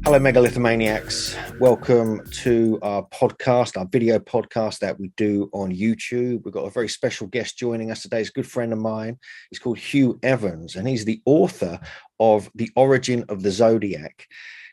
Hello, Megalithomaniacs. Welcome to our podcast, our video podcast that we do on YouTube. We've got a very special guest joining us today. He's a good friend of mine. He's called Hugh Evans, and he's the author of The Origin of the Zodiac,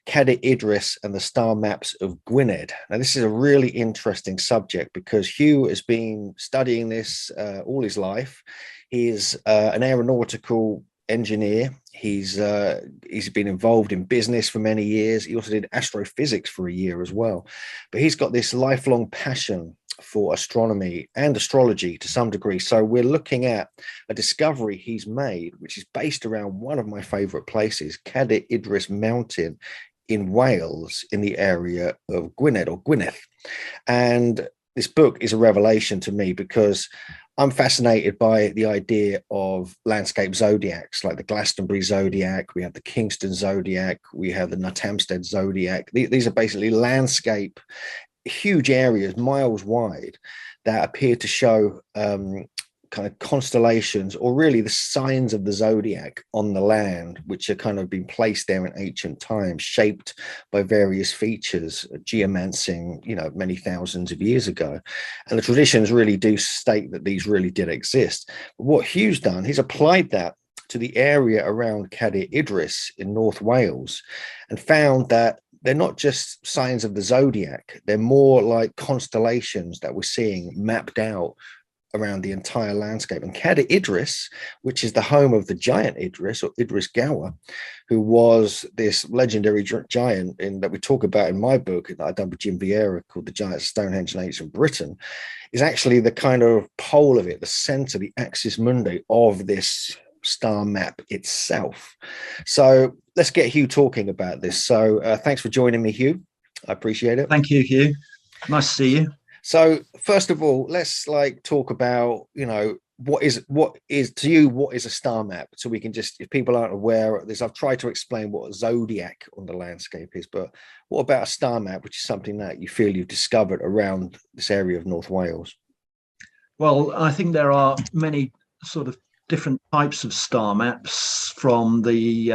Cadair Idris and the Star Maps of Gwynedd. Now, this is a really interesting subject because Hugh has been studying this all his life. He is an aeronautical engineer. He's been involved in business for many years. He also did astrophysics for a year as well. But he's got this lifelong passion for astronomy and astrology to some degree. So we're looking at a discovery he's made, which is based around one of my favorite places, Cadair Idris Mountain in Wales, in the area of Gwynedd or Gwynedd. And this book is a revelation to me because I'm fascinated by the idea of landscape zodiacs, like the Glastonbury Zodiac. We have the Kingston Zodiac. We have the Nothamsted Zodiac. These are basically landscape, huge areas, miles wide, that appear to show kind of constellations, or really the signs of the zodiac on the land, which are kind of been placed there in ancient times, shaped by various features, geomancing, many thousands of years ago. And the traditions really do state that these really did exist. But what Hugh's done, he's applied that to the area around Cadair Idris in North Wales and found that they're not just signs of the zodiac, they're more like constellations that we're seeing mapped out around the entire landscape. And Cadair Idris, which is the home of the giant Idris, or Idris Gower, who was this legendary giant that we talk about in my book that I've done with Jim Vieira, called The Giants of Stonehenge in Ancient Britain, is actually the kind of pole of it, the center, the axis mundi of this star map itself. So let's get Hugh talking about this. So thanks for joining me, Hugh. I appreciate it. Thank you, Hugh. Nice to see you. So first of all, let's talk about, what is to you, what is a star map? So we can just, if people aren't aware of this, I've tried to explain what a zodiac on the landscape is, but what about a star map, which is something that you feel you've discovered around this area of North Wales? Well, I think there are many sort of different types of star maps, from the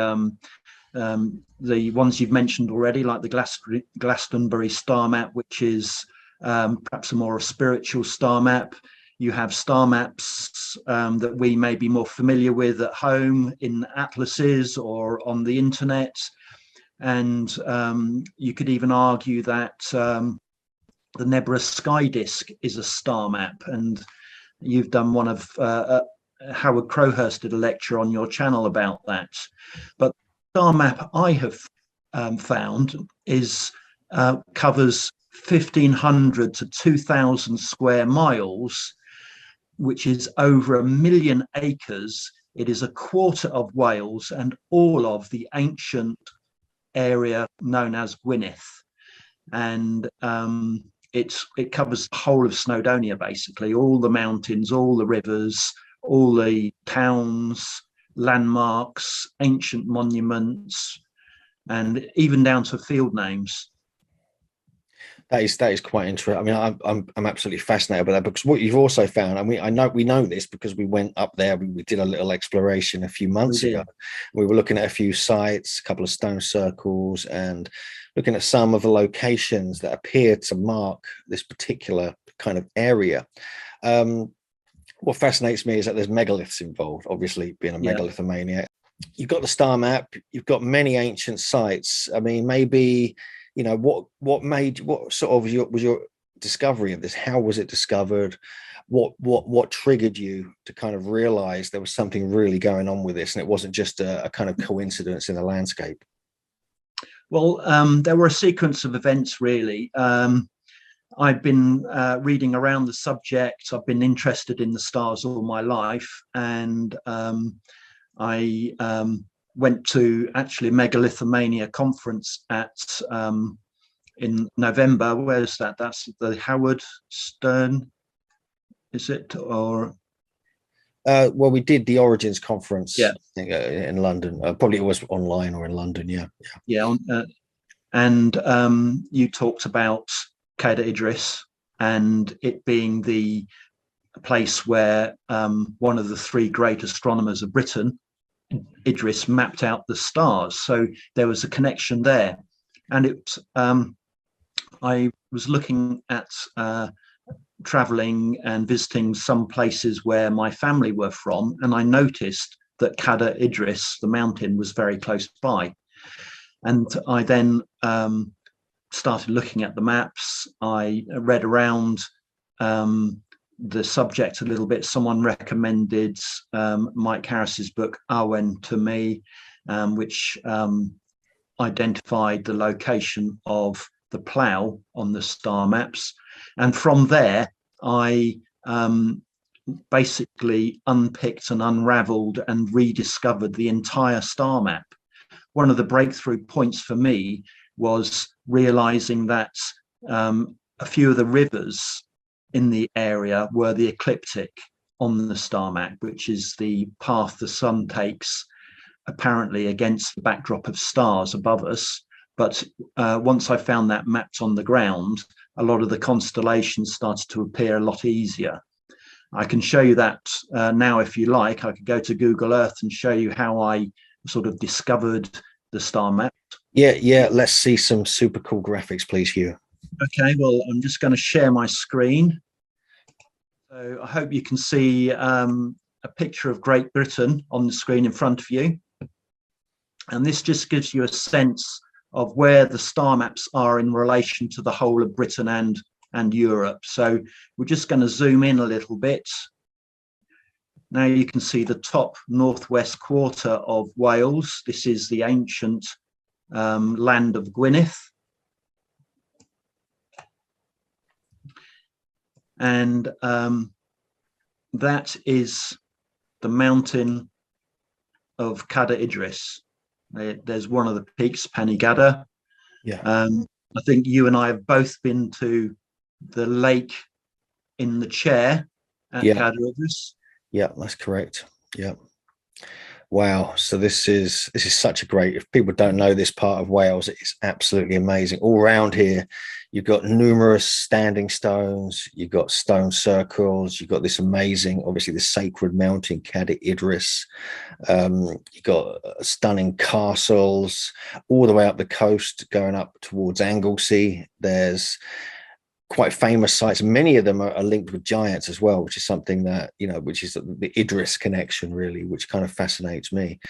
ones you've mentioned already, like the Glastonbury star map, which is perhaps a more spiritual star map. You have star maps that we may be more familiar with at home in atlases or on the internet. And you could even argue that the Nebula sky disk is a star map. And you've done one of Howard Crowhurst did a lecture on your channel about that. But the star map I have found is covers 1,500 to 2,000 square miles, which is over 1 million acres. It is a quarter of Wales and all of the ancient area known as Gwynedd. And it covers the whole of Snowdonia, basically, all the mountains, all the rivers, all the towns, landmarks, ancient monuments, and even down to field names. That is quite interesting. I mean, I'm absolutely fascinated by that, because what you've also found, and we know this because we went up there. We did a little exploration a few months ago. We were looking at a few sites, a couple of stone circles, and looking at some of the locations that appear to mark this particular kind of area. What fascinates me is that there's megaliths involved. Obviously, being a megalithomaniac, you've got the star map. You've got many ancient sites. I mean, maybe. What sort of was your discovery of this? How was it discovered? What triggered you to kind of realize there was something really going on with this, and it wasn't just a kind of coincidence in the landscape? Well, there were a sequence of events, really. I've been reading around the subject. I've been interested in the stars all my life, and I went to actually a Megalithomania conference in November. Where's that? That's the Howard Stern, is it? Or well, we did the Origins conference, yeah, in London. Probably it was online or in London. Yeah. And you talked about Cadair Idris and it being the place where one of the three great astronomers of Britain, Idris, mapped out the stars. So there was a connection there. And I was looking at traveling and visiting some places where my family were from, and I noticed that Cadair Idris, the mountain, was very close by. And I then started looking at the maps. I read around the subject a little bit. Someone recommended Mike Harris's book Arwen to me, which identified the location of the plough on the star maps. And from there, I basically unpicked and unraveled and rediscovered the entire star map. One of the breakthrough points for me was realizing that a few of the rivers in the area were the ecliptic on the star map, which is the path the sun takes apparently against the backdrop of stars above us. But once I found that mapped on the ground, a lot of the constellations started to appear a lot easier. I can show you that now if you like. I could go to Google Earth and show you how I sort of discovered the star map. Yeah. Let's see some super cool graphics, please, Hugh. Okay, well, I'm just going to share my screen. So I hope you can see a picture of Great Britain on the screen in front of you. And this just gives you a sense of where the star maps are in relation to the whole of Britain and Europe. So we're just going to zoom in a little bit. Now you can see the top northwest quarter of Wales. This is the ancient land of Gwynedd. And that is the Mountain of Cadair Idris. There's one of the peaks, Panigada. Yeah. I think you and I have both been to the lake in the chair at Cadair Idris. Yeah, that's correct. Yeah. Wow. So this is such a great, if people don't know this part of Wales, it's absolutely amazing. All around here, you've got numerous standing stones, you've got stone circles, you've got this amazing, obviously the sacred mountain, Cadair Idris. You've got stunning castles all the way up the coast, going up towards Anglesey. There's quite famous sites. Many of them are linked with giants as well, which is something that, which is the Idris connection, really, which kind of fascinates me.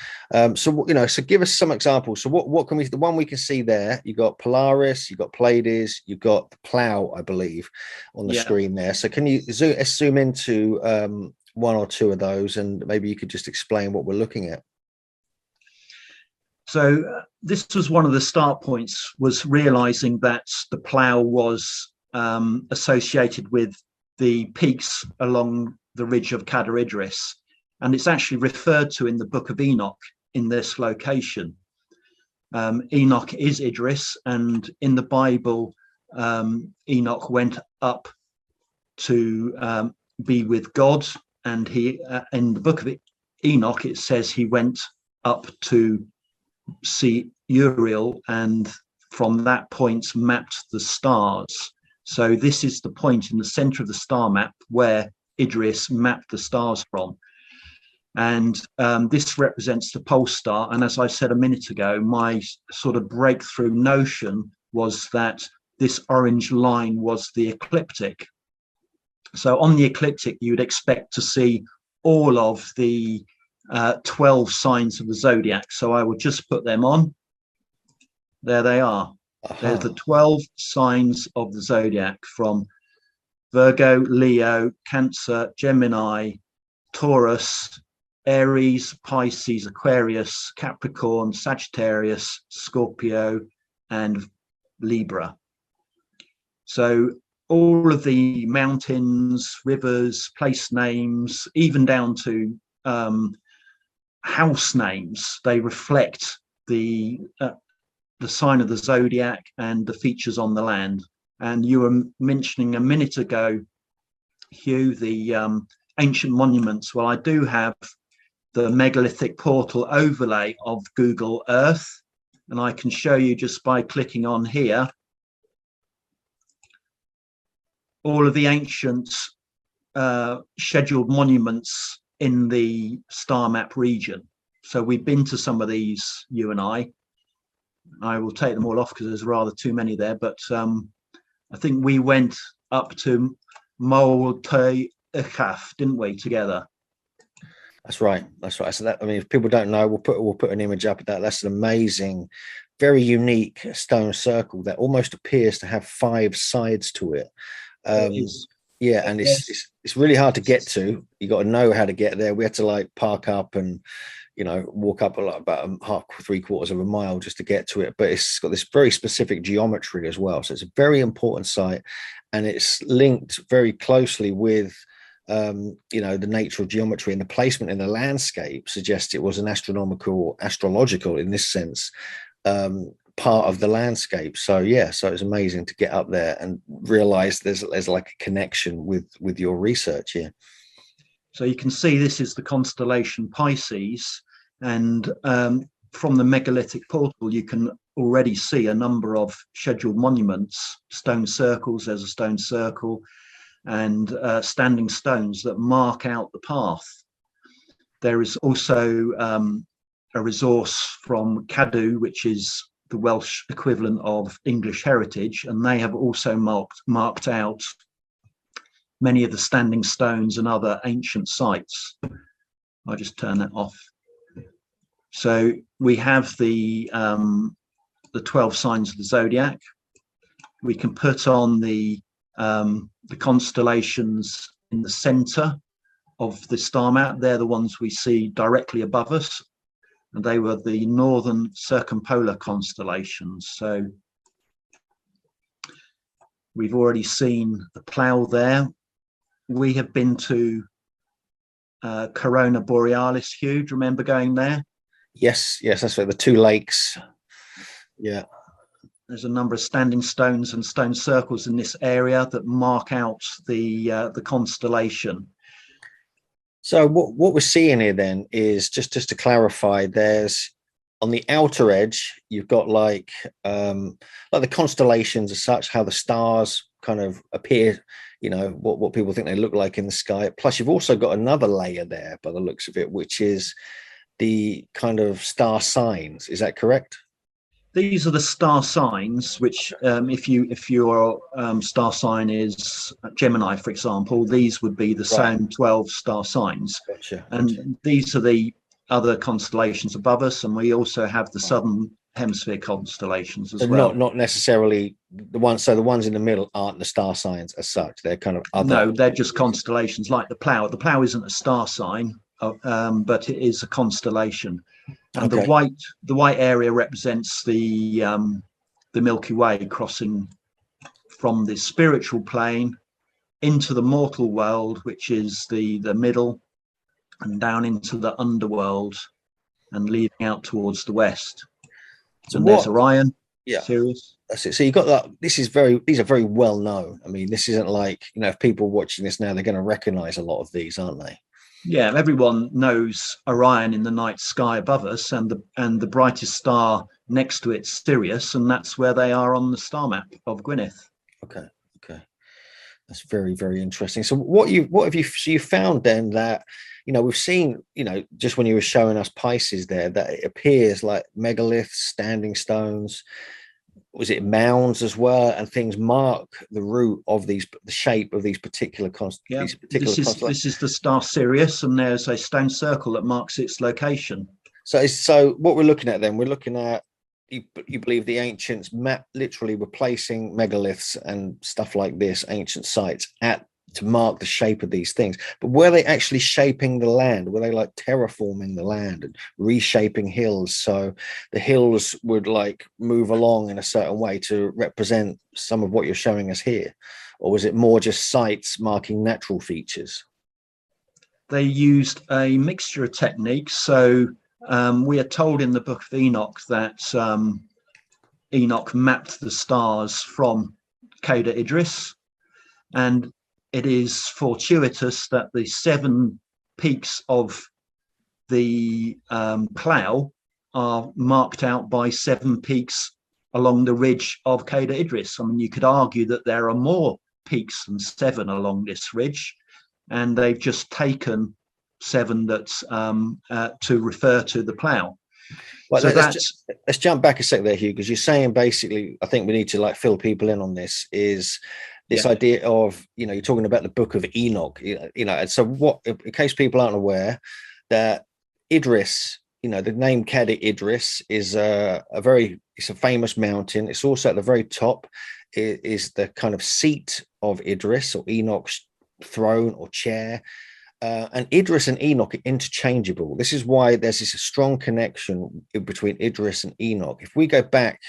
So give us some examples. So what can we, the one we can see there, you got Polaris, you got Pleiades, you've got the plough, I believe, on the screen there. So can you zoom into one or two of those, and maybe you could just explain what we're looking at? So this was one of the start points, was realizing that the plough was associated with the peaks along the ridge of Cadair Idris, and it's actually referred to in the book of Enoch in this location. Enoch is Idris, and in the Bible, Enoch went up to be with God, and he in the book of Enoch it says he went up to see Uriel, and from that point mapped the stars. So this is the point in the center of the star map where Idris mapped the stars from. And this represents the pole star. And as I said a minute ago, my sort of breakthrough notion was that this orange line was the ecliptic. So on the ecliptic, you'd expect to see all of the 12 signs of the zodiac. So I will just put them on. There they are. There's the 12 signs of the zodiac, from Virgo, Leo, Cancer, Gemini, Taurus, Aries, Pisces, Aquarius, Capricorn, Sagittarius, Scorpio, and Libra. So all of the mountains, rivers, place names, even down to house names, they reflect the sign of the zodiac and the features on the land. And you were mentioning a minute ago, Hugh, the ancient monuments. Well, I do have the megalithic portal overlay of Google Earth, and I can show you just by clicking on here all of the ancient scheduled monuments in the star map region. So we've been to some of these, you and I. I will take them all off because there's rather too many there. But I think we went up to Molte Ikaf, didn't we, together? That's right. That's right. So that, I mean, if people don't know, we'll put an image up of that. That's an amazing, very unique stone circle that almost appears to have 5 sides to it. Yeah, and it's really hard to get to. You got to know how to get there. We had to like park up and, you know, walk up about half, 3/4 of a mile just to get to it. But it's got this very specific geometry as well. So it's a very important site, and it's linked very closely with you know, the nature of geometry, and the placement in the landscape suggests it was an astrological in this sense, part of the landscape. So yeah, so it's amazing to get up there and realize there's like a connection with your research here. So you can see this is the constellation Pisces, and from the megalithic portal you can already see a number of scheduled monuments, stone circles. There's a stone circle, and standing stones that mark out the path. There is also a resource from Cadw, which is the Welsh equivalent of English heritage, and they have also marked out many of the standing stones and other ancient sites. I'll just turn that off. So we have the 12 signs of the Zodiac. We can put on the constellations in the center of the star map. They're the ones we see directly above us, and they were the northern circumpolar constellations. So we've already seen the plough there. We have been to Corona Borealis, Hugh. Do you remember going there? Yes, that's right. The 2 lakes. Yeah. There's a number of standing stones and stone circles in this area that mark out the constellation. So what we're seeing here then is, just to clarify, there's on the outer edge, you've got like the constellations as such, how the stars kind of appear, you know, what people think they look like in the sky. Plus, you've also got another layer there by the looks of it, which is the kind of star signs. Is that correct? These are the star signs, which if your star sign is Gemini, for example, these would be the same 12 star signs. Gotcha. And these are the other constellations above us, and we also have the southern hemisphere constellations as well. Not necessarily the ones. So the ones in the middle aren't the star signs as such. They're kind of other. No, they're just constellations, like the plough. The plough isn't a star sign, but it is a constellation. And the white area represents the Milky Way, crossing from the spiritual plane into the mortal world, which is the middle, and down into the underworld and leading out towards the west. So and there's Orion. Yeah, Sirius. That's it. So you got that. These are very well known. I mean, this isn't like, you know, if people watching this now, they're going to recognize a lot of these, aren't they? Yeah, everyone knows Orion in the night sky above us, and the brightest star next to it, Sirius, and that's where they are on the star map of Gwynedd. Okay, that's very, very interesting. So what have you found then that, you know, we've seen, you know, just when you were showing us Pisces there, that it appears like megaliths, standing stones, was it mounds as well, and things mark the route of the shape of these particular constellations. This is the star Sirius, and there's a stone circle that marks its location. So what we're looking at then, we're looking at, you believe the ancients literally were placing megaliths and stuff like this, ancient sites, to mark the shape of these things. But were they actually shaping the land? Were they like terraforming the land and reshaping hills, so the hills would like move along in a certain way to represent some of what you're showing us here? Or was it more just sites marking natural features? They used a mixture of techniques. So we are told in the book of Enoch that Enoch mapped the stars from Cadair Idris, and it is fortuitous that the 7 peaks of the plough are marked out by 7 peaks along the ridge of Cadair Idris. I mean, you could argue that there are more peaks than 7 along this ridge, and they've just taken 7 that's to refer to the plough. Well, So that's let's jump back a sec there, Hugh, because you're saying basically, I think we need to like fill people in on this, is this yeah, idea of, you're talking about the book of Enoch, and so what, in case people aren't aware, that Idris, the name Cadair Idris is it's a famous mountain. It's also at the very top is the kind of seat of Idris, or Enoch's throne or chair. And Idris and Enoch are interchangeable. This is why there's this strong connection between Idris and Enoch. If we go back,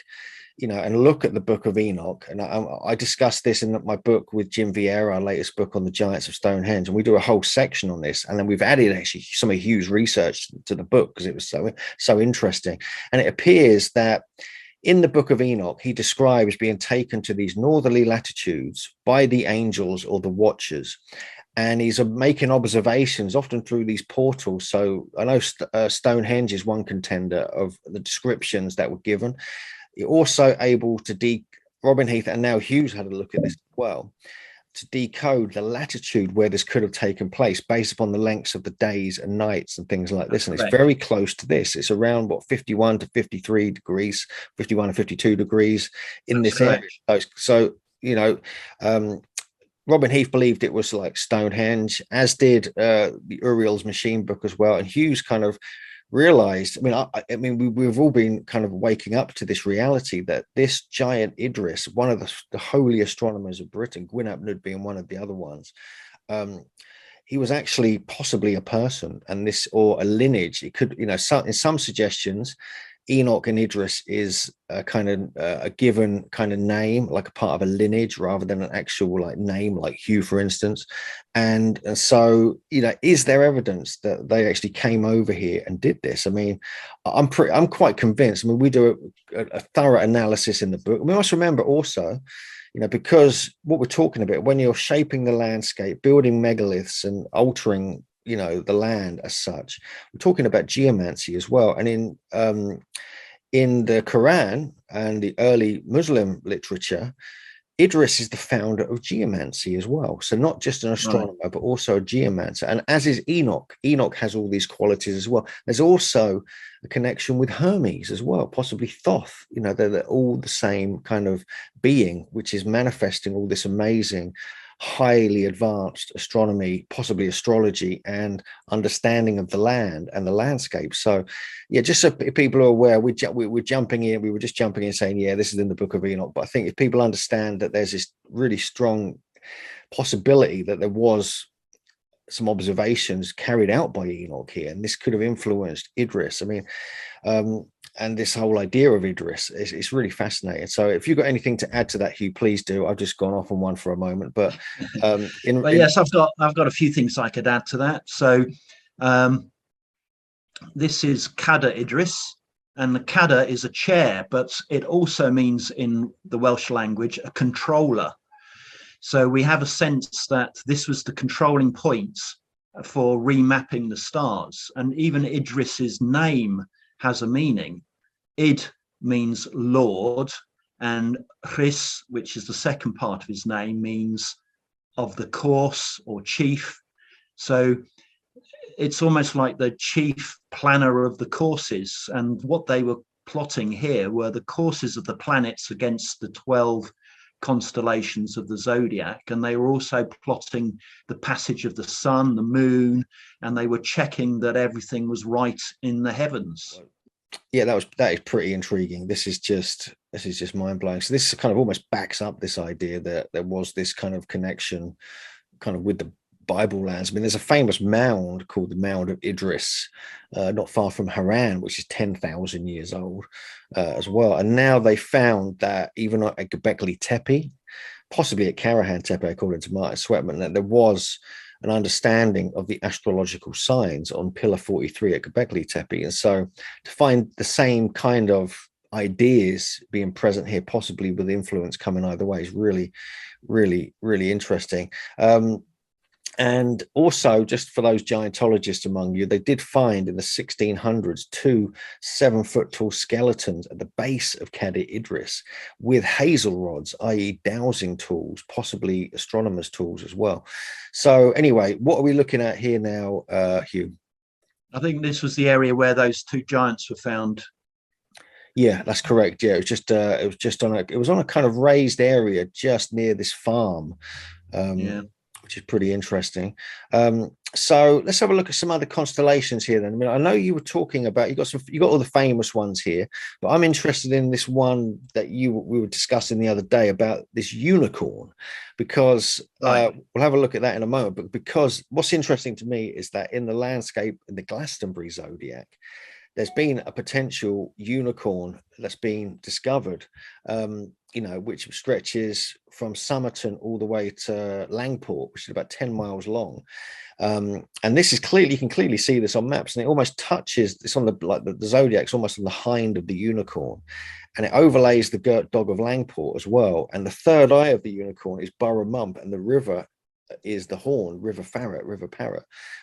and look at the book of Enoch, and I discussed this in my book with Jim Vieira, our latest book on the giants of Stonehenge, and we do a whole section on this. And then we've added actually some of Hugh's research to the book because it was so interesting. And it appears that in the book of Enoch, he describes being taken to these northerly latitudes by the angels or the watchers. And he's making observations often through these portals. So I know Stonehenge is one contender of the descriptions that were given. You're also able to Robin Heath, and now Hugh's had a look at this as well, to decode the latitude where this could have taken place based upon the lengths of the days and nights and things like this. And it's very close to this. It's around 51 to 53 degrees, 51 to 52 degrees in this area. So Robin Heath believed it was like Stonehenge, as did the Uriel's Machine book as well. And Hughes kind of realized, we've all been kind of waking up to this reality that this giant Idris, one of the holy astronomers of Britain, Gwynedd being one of the other ones, he was actually possibly a person, or a lineage. It could, in some suggestions, Enoch and Idris is a kind of a given kind of name, like a part of a lineage, rather than an actual like name, like Hugh, for instance. And so, is there evidence that they actually came over here and did this? I'm quite convinced. We do a thorough analysis in the book. We must remember also, because what we're talking about, when you're shaping the landscape, building megaliths and altering the land as such, we're talking about geomancy as well. And in the Quran and the early Muslim literature, Idris is the founder of geomancy as well. So not just an astronomer, but also a geomancer. And as is Enoch. Enoch has all these qualities as well. There's also a connection with Hermes as well, possibly Thoth. They're all the same kind of being, which is manifesting all this amazing, highly advanced astronomy, possibly astrology, and understanding of the land and the landscape. So just so people are aware, we're jumping in, we were just jumping in saying, this is in the book of Enoch. But I think if people understand that there's this really strong possibility that there was some observations carried out by Enoch here, and this could have influenced Idris. And this whole idea of Idris is really fascinating. So if you've got anything to add to that, Hugh, please do. I've just gone off on one for a moment, but yes, I've got a few things I could add to that. So this is Cadair Idris, and the Cadair is a chair, but it also means in the Welsh language a controller. So we have a sense that this was the controlling point for remapping the stars, and even Idris's name has a meaning. Id means Lord, and Chris, which is the second part of his name, means of the course or chief. So it's almost like the chief planner of the courses. And what they were plotting here were the courses of the planets against the 12 constellations of the Zodiac. And they were also plotting the passage of the sun, the moon, and they were checking that everything was right in the heavens. That is pretty intriguing. This is just mind-blowing. So this kind of almost backs up this idea that there was this kind of connection kind of with the Bible lands. There's a famous mound called the Mound of Idris, not far from Haran, which is 10,000 years old as well. And now they found that even at Göbekli Tepe, possibly at Karahan Tepe, according to Martin Sweatman, that there was an understanding of the astrological signs on Pillar 43 at Göbekli Tepe. And so to find the same kind of ideas being present here, possibly with influence coming either way, is really, really, really interesting. And also, just for those giantologists among you, they did find in the 1600s 2 7-foot-tall skeletons at the base of Cadair Idris with hazel rods, i.e. dowsing tools, possibly astronomers' tools as well. So anyway, what are we looking at here now, Hugh? I think this was the area where those 2 giants were found Yeah, that's correct. Yeah, it was on a kind of raised area just near this farm, Yeah. which is pretty interesting. So let's have a look at some other constellations here. Then, I mean, I know you were talking about you got all the famous ones here, but I'm interested in this one that we were discussing the other day about this unicorn, because Right. we'll have a look at that in a moment. But because what's interesting to me is that in the landscape in the Glastonbury zodiac, there's been a potential unicorn that's been discovered, which stretches from Somerton all the way to Langport, which is about 10 miles long. And this is clearly, you can clearly see this on maps, and it almost touches, it's on the zodiac's almost on the hind of the unicorn, and it overlays the girt dog of Langport as well. And the third eye of the unicorn is Burra Mump, and the river is the Horn, River Parrot,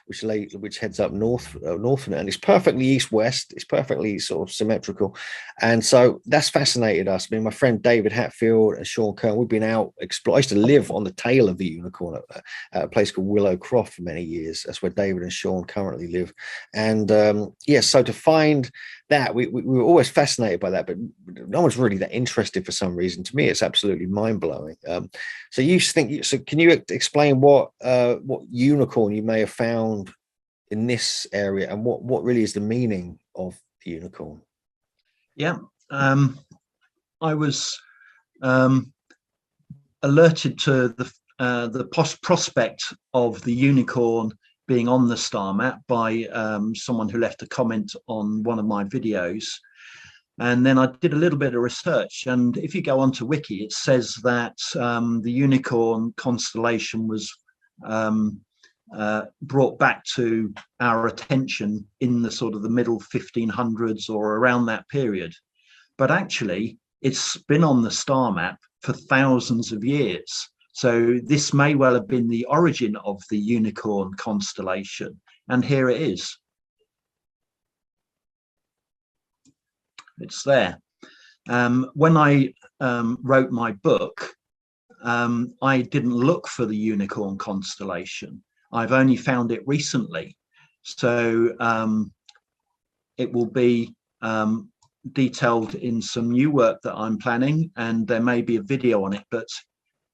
which heads up north from it, and it's perfectly east-west. It's perfectly sort of symmetrical, and so that's fascinated us. I mean, my friend David Hatfield and Sean Kern, we've been out exploring. I used to live on the tail of the unicorn at a place called Willow Croft for many years. That's where David and Sean currently live, and so to find that we were always fascinated by that, but no one's really that interested for some reason. To me, it's absolutely mind-blowing. So you think, so can you explain what unicorn you may have found in this area, and what really is the meaning of the unicorn? Yeah. I was alerted to the prospect of the unicorn being on the star map by someone who left a comment on one of my videos. And then I did a little bit of research. And if you go onto Wiki, it says that the unicorn constellation was brought back to our attention in the sort of the middle 1500s or around that period. But actually, it's been on the star map for thousands of years. So this may well have been the origin of the unicorn constellation. And here it is. It's there. When I wrote my book, I didn't look for the unicorn constellation. I've only found it recently. So it will be detailed in some new work that I'm planning, and there may be a video on it, but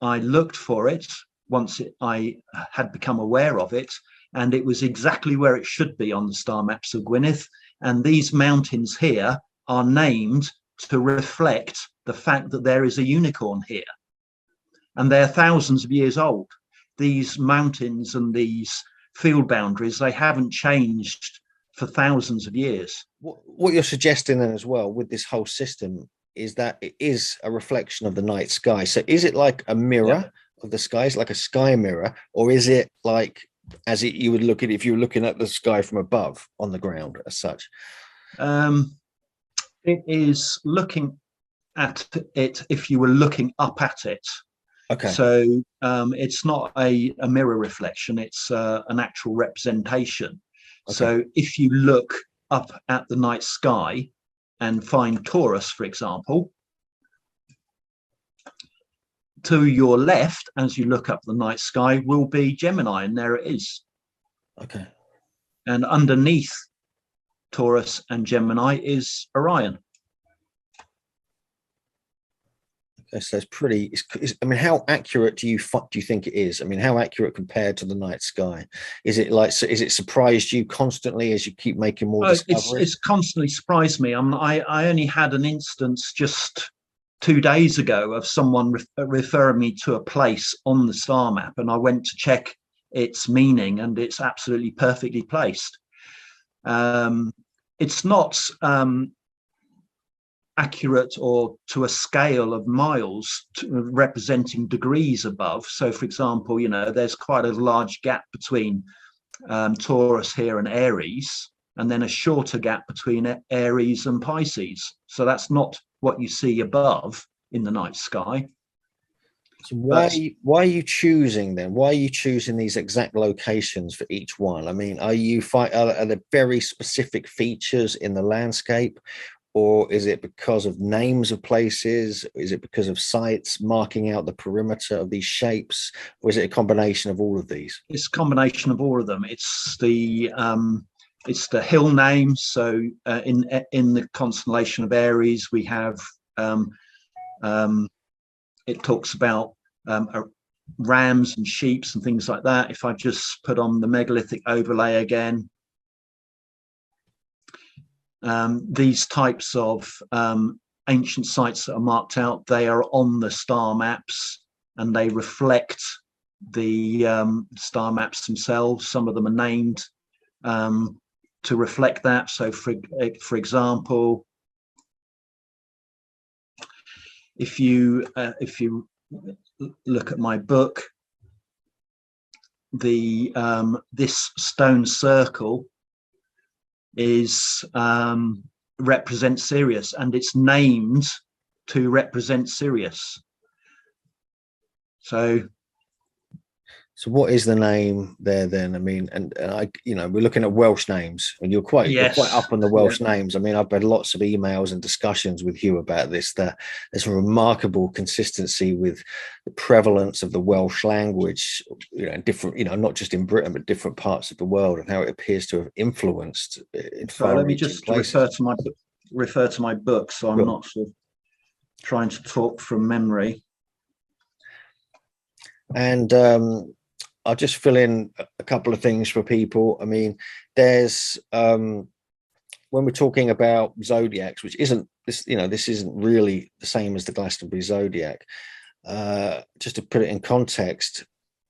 I looked for it once I had become aware of it, and it was exactly where it should be on the star maps of Gwynedd. And these mountains here are named to reflect the fact that there is a unicorn here. And they're thousands of years old. These mountains and these field boundaries, they haven't changed for thousands of years. What you're suggesting then as well with this whole system is that it is a reflection of the night sky. So is it like a mirror of the skies, like a sky mirror, or is it like you would look at it if you were looking at the sky from above on the ground as such? It is looking at it if you were looking up at it. Okay. So it's not a mirror reflection, it's an actual representation. Okay. So if you look up at the night sky and find Taurus, for example, to your left, as you look up the night sky, will be Gemini, and there it is. Okay. And underneath Taurus and Gemini is Orion. So it's pretty. I mean, how accurate do you think it is? I mean, how accurate compared to the night sky? Is it like? Is it surprised you constantly as you keep making more discoveries? It's constantly surprised me. I only had an instance just 2 days ago of someone referring me to a place on the star map, and I went to check its meaning, and it's absolutely perfectly placed. It's not accurate or to a scale of miles representing degrees above. So, for example, there's quite a large gap between Taurus here and Aries, and then a shorter gap between Aries and Pisces. So that's not what you see above in the night sky. So why are you choosing then? Why are you choosing these exact locations for each one? I mean, are there very specific features in the landscape, or is it because of names of places? Is it because of sites marking out the perimeter of these shapes, or is it a combination of all of these? It's a combination of all of them. It's the it's the hill name. So in the constellation of Aries, we have it talks about rams and sheep and things like that. If I just put on the megalithic overlay again, these types of ancient sites that are marked out, they are on the star maps and they reflect the star maps themselves. Some of them are named to reflect that. So for example, if you look at my book, this stone circle is represents Sirius, and it's named to represent Sirius. So what is the name there then? I mean, and I, we're looking at Welsh names, and you're quite up on the Welsh names. I mean, I've had lots of emails and discussions with Hugh about this, that there's a remarkable consistency with the prevalence of the Welsh language, different, not just in Britain, but different parts of the world, and how it appears to have influenced in far. Let me just refer to my book, so I'm not sort of trying to talk from memory. And I'll just fill in a couple of things for people. I mean, there's when we're talking about zodiacs, which isn't this, this isn't really the same as the Glastonbury Zodiac. Just to put it in context,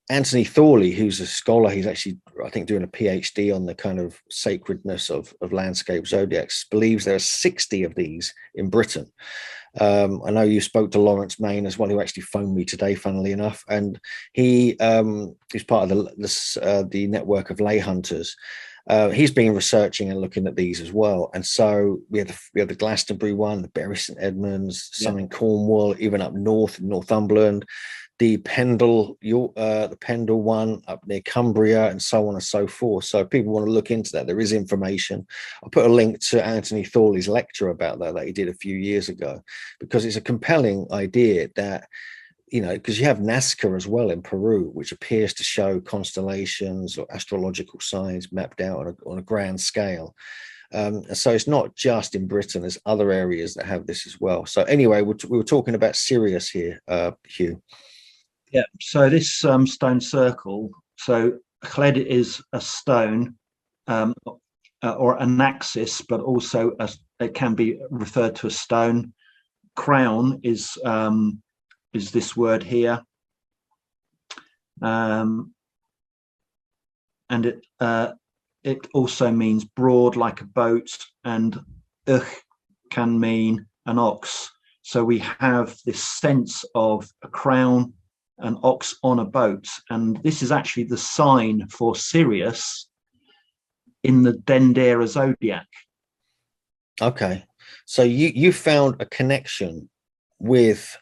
Anthony Thorley, who's a scholar, he's actually, I think, doing a PhD on the kind of sacredness of landscape zodiacs, believes there are 60 of these in Britain. I know you spoke to Lawrence Main as well, who actually phoned me today, funnily enough, and he is part of the network of lay hunters. He's been researching and looking at these as well, and so we have the Glastonbury one, the Bury St Edmunds, some in Cornwall, even up north in Northumberland, the Pendle one up near Cumbria, and so on and so forth. So if people want to look into that, there is information. I'll put a link to Anthony Thorley's lecture about that he did a few years ago, because it's a compelling idea that, because you have Nazca as well in Peru, which appears to show constellations or astrological signs mapped out on a grand scale. So it's not just in Britain, there's other areas that have this as well. So anyway, we were talking about Sirius here, Hugh. Yeah, so this stone circle, so Cled is a stone or an axis, but also it can be referred to as stone. Crown is this word here, and it also means broad like a boat, and can mean an ox. So we have this sense of a crown, an ox on a boat, and this is actually the sign for Sirius in the Dendera zodiac. Okay, so you found a connection with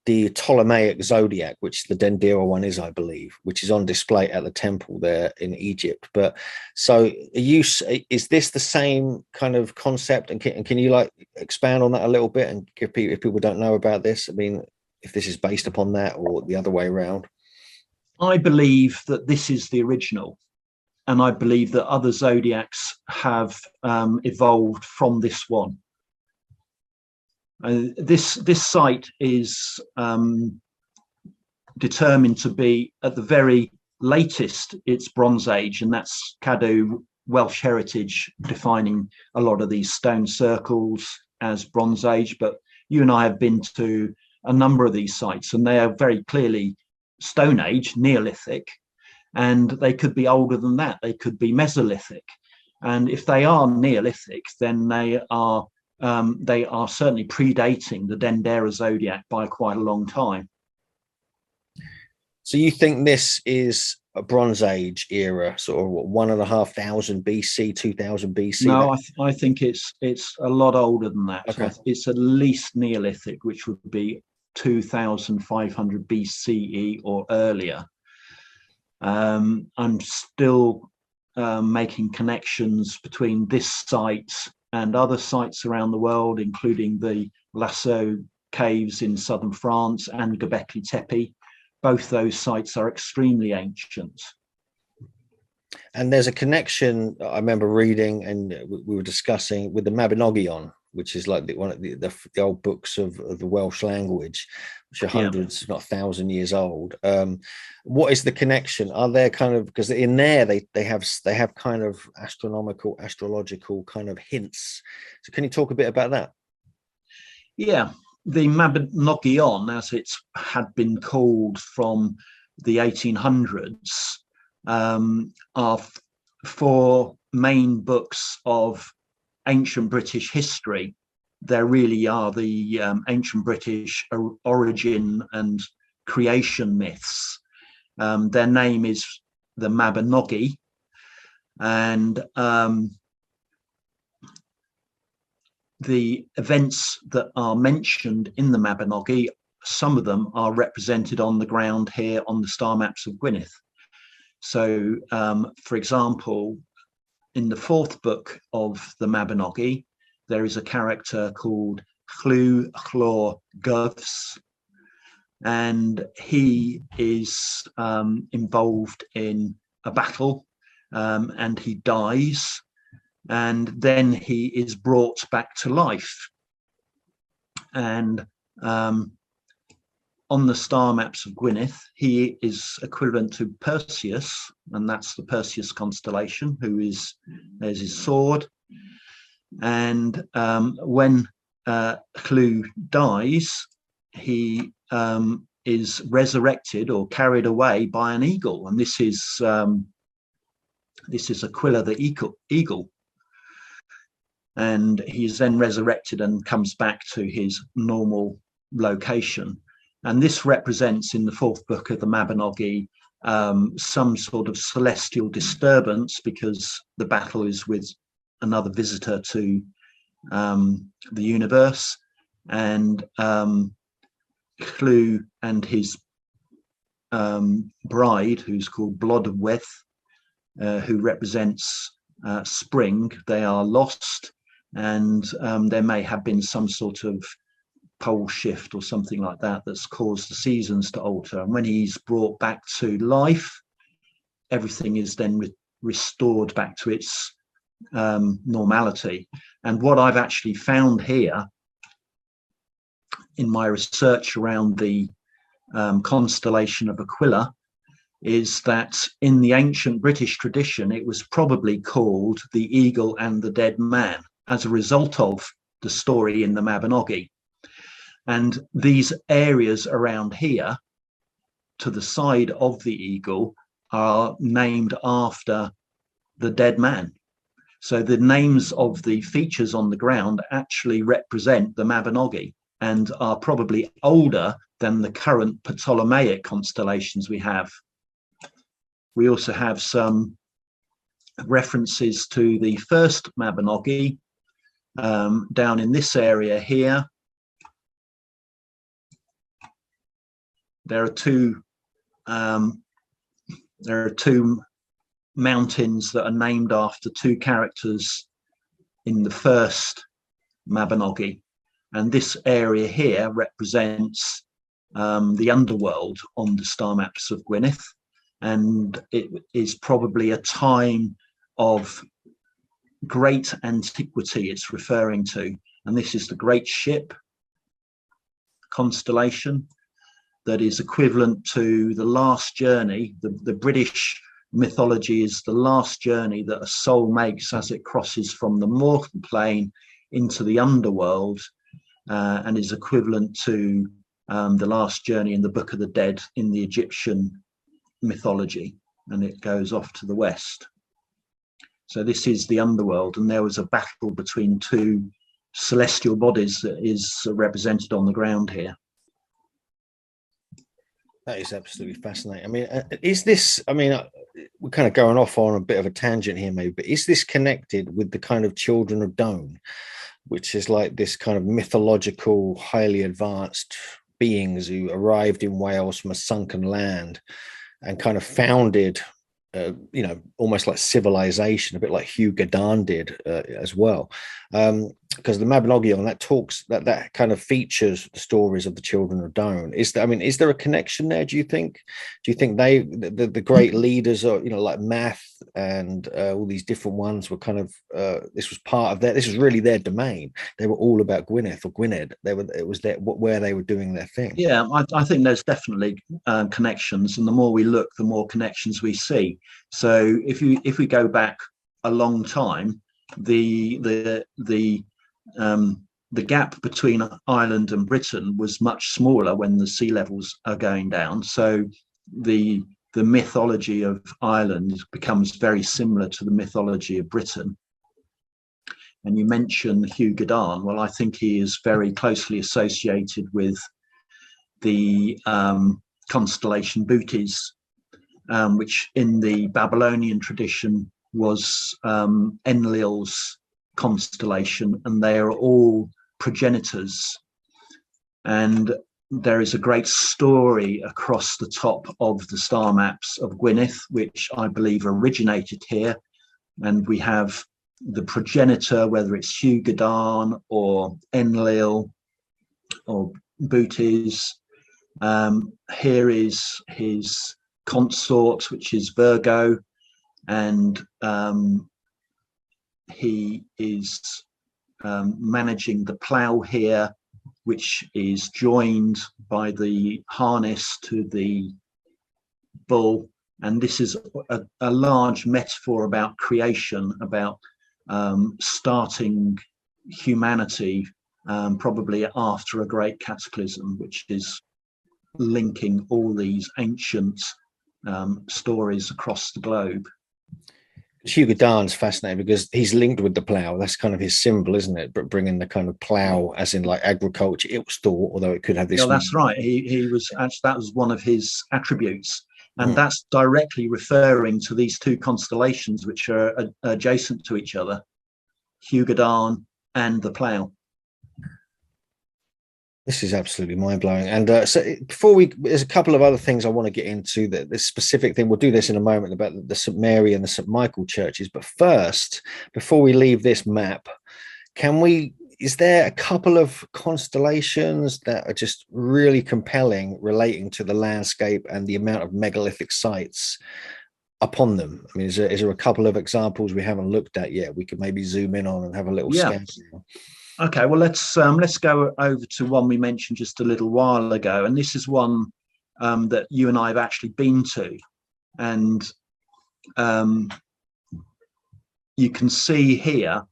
the Ptolemaic zodiac, which the Dendera one is, I believe, which is on display at the temple there in Egypt. But so is this the same kind of concept, and can you like expand on that a little bit and give people, if people don't know about this, I mean, if this is based upon that or the other way around? I believe that this is the original, and I believe that other zodiacs have evolved from this one. This site is determined to be at the very latest, it's Bronze Age, and that's Cadw Welsh heritage defining a lot of these stone circles as Bronze Age. But you and I have been to a number of these sites, and they are very clearly Stone Age, Neolithic, and they could be older than that. They could be Mesolithic, and if they are Neolithic, then they are certainly predating the Dendera zodiac by quite a long time. So you think this is a Bronze Age era, sort of 1,500 BC, 2000 BC? No, I think it's a lot older than that. Okay. So it's at least Neolithic, which would be 2,500 BCE or earlier. I'm still making connections between this site and other sites around the world, including the Lascaux caves in southern France and Göbekli Tepe. Both those sites are extremely ancient. And there's a connection I remember reading, and we were discussing with the Mabinogion, which is like one of the old books of the Welsh language, which are hundreds, if not 1,000 years old. What is the connection? Are there kind of, because in there they have kind of astrological kind of hints. So can you talk a bit about that? Yeah, the Mabinogion, as it's had been called from the 1800s, are four main books of ancient British history. There really are the ancient British origin and creation myths. Their name is the Mabinogi, and the events that are mentioned in the Mabinogi, some of them are represented on the ground here on the star maps of Gwynedd. So, for example, in the fourth book of the Mabinogi, there is a character called Hugh Gwynedd, and he is involved in a battle, and he dies, and then he is brought back to life. And on the star maps of Gwynedd, he is equivalent to Perseus, and that's the Perseus constellation, there's his sword. And when Hugh dies, he is resurrected or carried away by an eagle, and this is Aquila the eagle. And he is then resurrected and comes back to his normal location. And this represents, in the fourth book of the Mabinogi, some sort of celestial disturbance, because the battle is with another visitor to the universe. And Hugh and his bride, who's called Gwynedd, who represents spring, they are lost, and there may have been some sort of pole shift or something like that that's caused the seasons to alter. And when he's brought back to life, everything is then restored back to its normality. And what I've actually found here in my research around the constellation of Aquila is that in the ancient British tradition, it was probably called the Eagle and the Dead Man as a result of the story in the Mabinogi. And these areas around here to the side of the eagle are named after the dead man. So the names of the features on the ground actually represent the Mabinogi and are probably older than the current Ptolemaic constellations we have. We also have some references to the first Mabinogi down in this area here. There are two mountains that are named after two characters in the first Mabinogi, and this area here represents the underworld on the star maps of Gwynedd, and it is probably a time of great antiquity it's referring to. And this is the Great Ship constellation that is equivalent to the last journey. The British mythology is the last journey that a soul makes as it crosses from the mortal plane into the underworld, and is equivalent to the last journey in the Book of the Dead in the Egyptian mythology, and it goes off to the west. So this is the underworld, and there was a battle between two celestial bodies that is represented on the ground here. That is absolutely fascinating. I mean, is this, I mean, we're kind of going off on a bit of a tangent here maybe, but is this connected with the kind of Children of Dawn, which is like this kind of mythological, highly advanced beings who arrived in Wales from a sunken land and kind of founded almost like civilization, a bit like Hugh Gadan did as well. Because the Mabinogion that kind of features the stories of the children of Dawn. Is there a connection there? Do you think the great leaders are, like Math and all these different ones were kind of this was part of this was really their domain. They were all about Gwynedd. It was where they were doing their thing. Yeah, I think there's definitely connections, and the more we look, the more connections we see. So if we go back a long time, the gap between Ireland and Britain was much smaller when the sea levels are going down. So the mythology of Ireland becomes very similar to the mythology of Britain. And you mentioned Hugh Gadan. Well, I think he is very closely associated with the constellation Bootes, which in the Babylonian tradition was Enlil's constellation, and they are all progenitors. And there is a great story across the top of the star maps of Gwynedd, which I believe originated here. And we have the progenitor, whether it's Hugh Gadan or Enlil or Bootes. Here is his consort, which is Virgo, and he is managing the plough here, which is joined by the harness to the bull. And this is a large metaphor about creation, about starting humanity, probably after a great cataclysm, which is linking all these ancient stories across the globe. Hugh Gadan's fascinating because he's linked with the plough. That's kind of his symbol, isn't it? But bringing the kind of plough, as in like agriculture, it was thought, although it could have this. Yeah, that's right. He was actually, that was one of his attributes, and that's directly referring to these two constellations, which are adjacent to each other, Hugh Gadan and the plough. This is absolutely mind-blowing. And so there's a couple of other things I want to get into. This specific thing, we'll do this in a moment, about the St. Mary and the St. Michael churches. But first, before we leave this map, is there a couple of constellations that are just really compelling relating to the landscape and the amount of megalithic sites upon them? I mean, is there a couple of examples we haven't looked at yet we could maybe zoom in on and have a little scan? Okay, well, let's go over to one we mentioned just a little while ago, and this is one that you and I have actually been to, and you can see here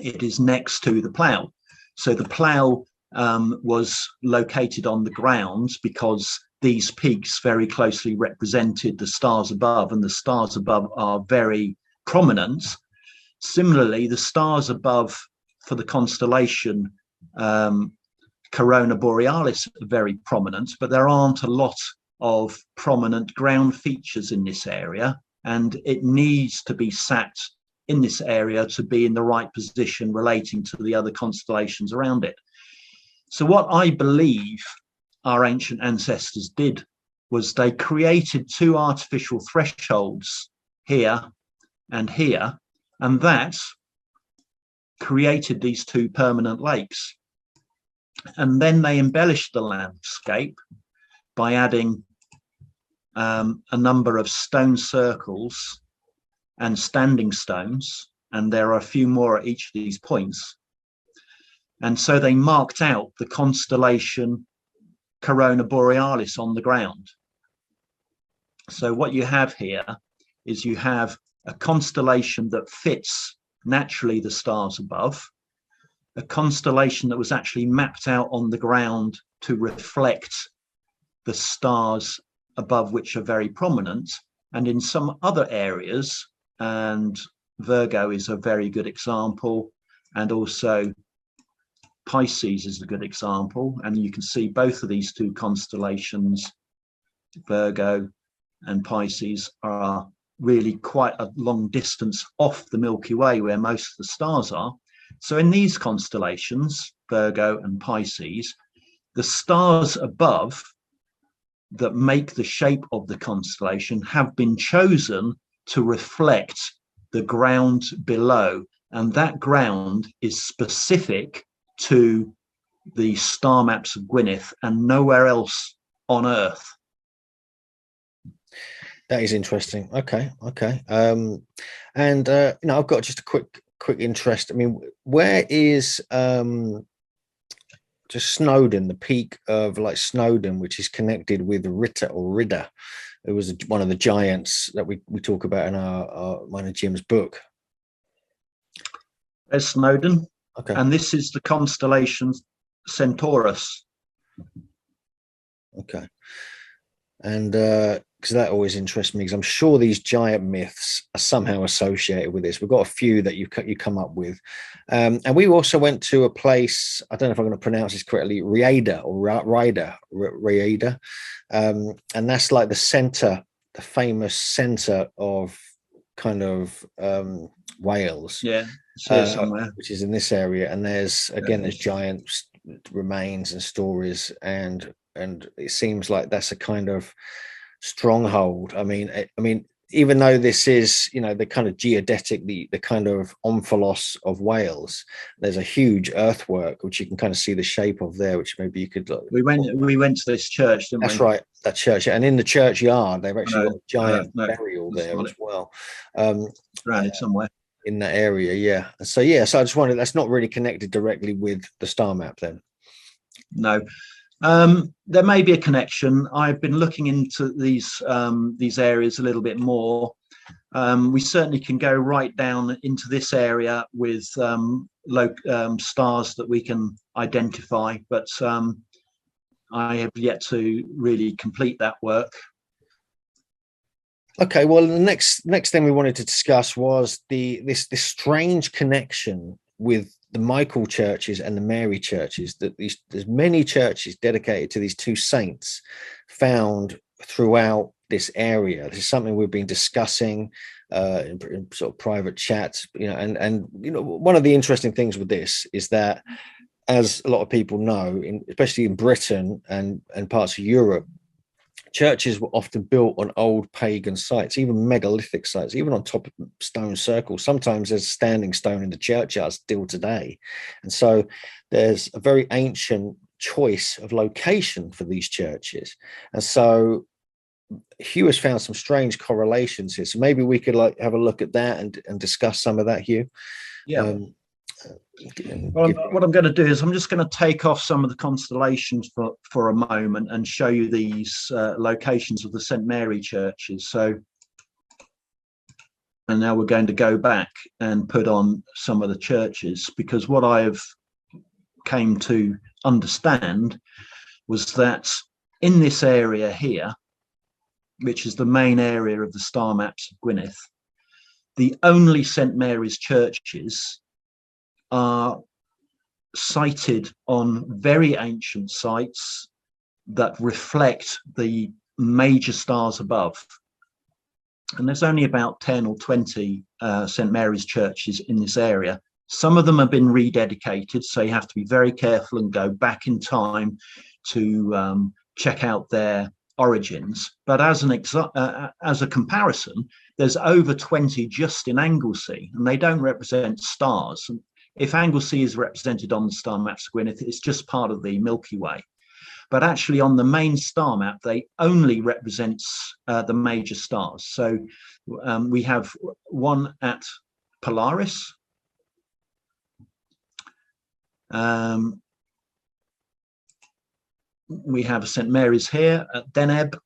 it is next to the plough. So the plough was located on the ground because these peaks very closely represented the stars above, and the stars above are very prominent. Similarly, the stars above for the constellation Corona Borealis are very prominent, but there aren't a lot of prominent ground features in this area, and it needs to be sat in this area to be in the right position relating to the other constellations around it. So what I believe our ancient ancestors did was they created two artificial thresholds here, and that created these two permanent lakes. And then they embellished the landscape by adding a number of stone circles and standing stones, and there are a few more at each of these points. And so they marked out the constellation Corona Borealis on the ground. So what you have here is you have a constellation that fits naturally the stars above, a constellation that was actually mapped out on the ground to reflect the stars above, which are very prominent. And in some other areas, and Virgo is a very good example, and also Pisces is a good example, and you can see both of these two constellations, Virgo and Pisces, are really quite a long distance off the Milky Way where most of the stars are. So in these constellations, Virgo and Pisces, the stars above that make the shape of the constellation have been chosen to reflect the ground below, and that ground is specific to the star maps of Gwynedd and nowhere else on Earth. That is interesting. Okay. And I've got just a quick interest. I mean, where is just Snowdon, the peak of like Snowdon, which is connected with Ridda. It was one of the giants that we talk about in our mine and Jim's book. There's Snowdon. Okay. And this is the constellation Centaurus. Okay. And because that always interests me, because I'm sure these giant myths are somehow associated with this. We've got a few that you come up with. And we also went to a place, I don't know if I'm going to pronounce this correctly, Riada or Riada. And that's like the center, the famous center of kind of Wales. Yeah, it's here somewhere. Which is in this area. And there's giant remains and stories, and it seems like that's a kind of stronghold. I mean, even though this is, the kind of geodetic, the kind of omphalos of Wales, there's a huge earthwork which you can kind of see the shape of there, which maybe you could look. We went to this church, didn't we? That's right, that church, and in the churchyard they've actually got a giant burial there as well. Around it somewhere in that area, yeah. So I just wondered, that's not really connected directly with the star map then. No. There may be a connection. I've been looking into these areas a little bit more. We certainly can go right down into this area with stars that we can identify, but I have yet to really complete that work. Okay, well, the next thing we wanted to discuss was this strange connection with the Michael churches and the Mary churches, that there's many churches dedicated to these two saints found throughout this area. This is something we've been discussing in sort of private chats, and one of the interesting things with this is that, as a lot of people know, especially in Britain and parts of Europe, churches were often built on old pagan sites, even megalithic sites, even on top of stone circles. Sometimes there's a standing stone in the churchyard still today. And so there's a very ancient choice of location for these churches. And so Hugh has found some strange correlations here. So maybe we could have a look at that and discuss some of that, Hugh. Yeah. What I'm going to do is I'm just going to take off some of the constellations for a moment and show you these locations of the St. Mary churches. And now we're going to go back and put on some of the churches, because what I have came to understand was that in this area here, which is the main area of the star maps of Gwynedd, the only St. Mary's churches are sited on very ancient sites that reflect the major stars above. And there's only about 10 or 20 St. Mary's churches in this area. Some of them have been rededicated, so you have to be very careful and go back in time to check out their origins. But as a comparison, there's over 20 just in Anglesey, and they don't represent stars. If Anglesey is represented on the star maps of Gwynedd, it's just part of the Milky Way. But actually on the main star map, they only represents the major stars. So we have one at Polaris. We have St. Mary's here at Deneb.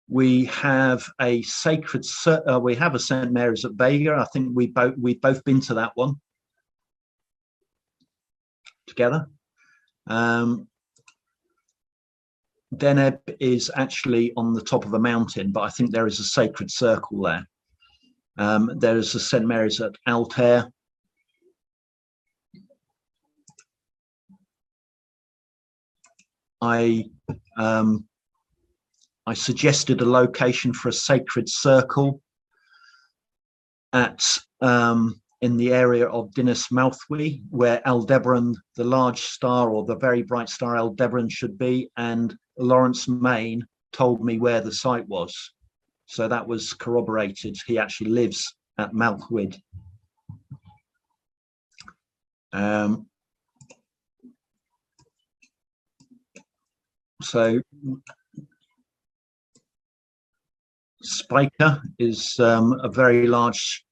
We have a sacred. We have a St. Mary's at Vega. I think we've both been to that one together. Deneb is actually on the top of a mountain, but I think there is a sacred circle there. There is a St. Mary's at Altair. I suggested a location for a sacred circle at in the area of Dinas Mawddwy, where Aldebaran, the large star or the very bright star Aldebaran should be, and Lawrence Main told me where the site was. So that was corroborated. He actually lives at Mawddwy. So Spica is a very large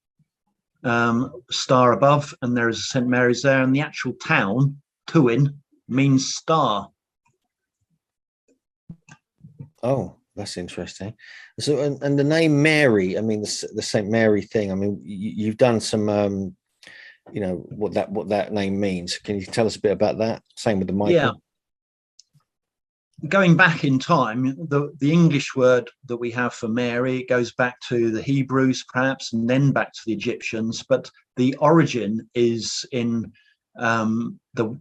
star above, and there is St Mary's there, and the actual town, Tywyn, means star. Oh, that's interesting. So, and the name Mary, I mean, the St Mary thing, I mean, you've done some, you know, what that name means. Can you tell us a bit about that? Same with the Michael. Yeah. Going back in time, the English word that we have for Mary goes back to the Hebrews, perhaps, and then back to the Egyptians. But the origin is in the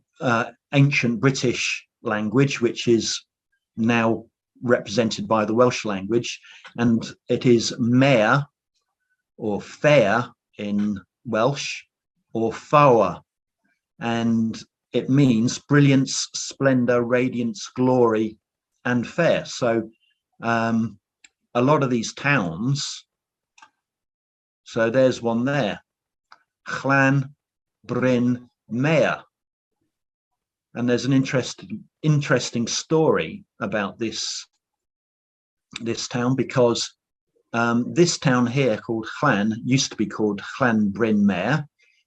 ancient British language, which is now represented by the Welsh language, and it is mare or fair in Welsh, or fawa, and it means brilliance, splendor, radiance, glory, and fair. So a lot of these towns, so there's one there, Llan Bryn Mawr. And there's an interesting story about this town, because this town here called Llan used to be called Llan Bryn Mawr.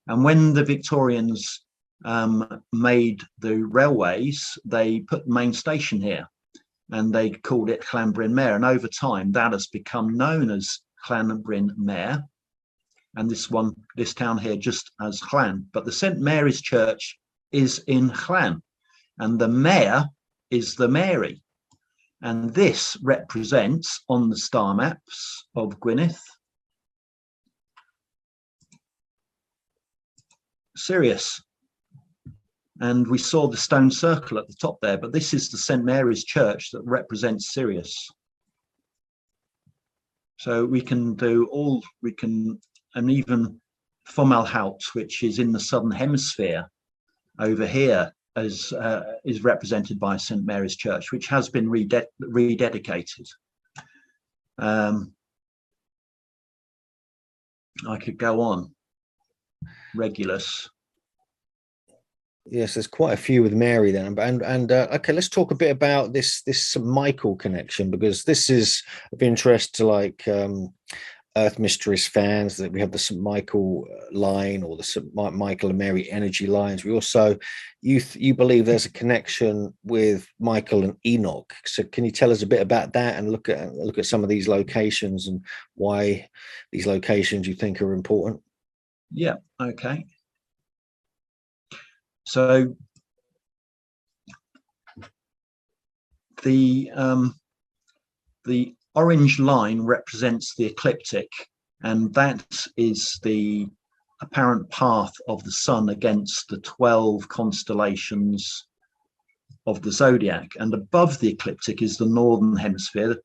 And when the Victorians made the railways, they put the main station here, and they called it Llan Bryn Mawr. And over time, that has become known as Llan Bryn Mawr, and this town here just as Llan. But the St Mary's Church is in Llan, and the Mare is the Mary, and this represents on the star maps of Gwynedd Sirius. And we saw the stone circle at the top there, but this is the St Mary's Church that represents Sirius. So we can and even Fomalhaut, which is in the southern hemisphere over here, is represented by St Mary's Church, which has been rededicated. I could go on. Regulus. Yes, there's quite a few with Mary then, and okay, let's talk a bit about this St Michael connection, because this is of interest to like Earth Mysteries fans, that we have the St Michael line, or the St Michael and Mary energy lines. We also, you believe there's a connection with Michael and Enoch. So can you tell us a bit about that, and look at some of these locations and why these locations you think are important? Yeah. Okay. So the orange line represents the ecliptic, and that is the apparent path of the sun against the 12 constellations of the Zodiac. And above the ecliptic is the northern hemisphere,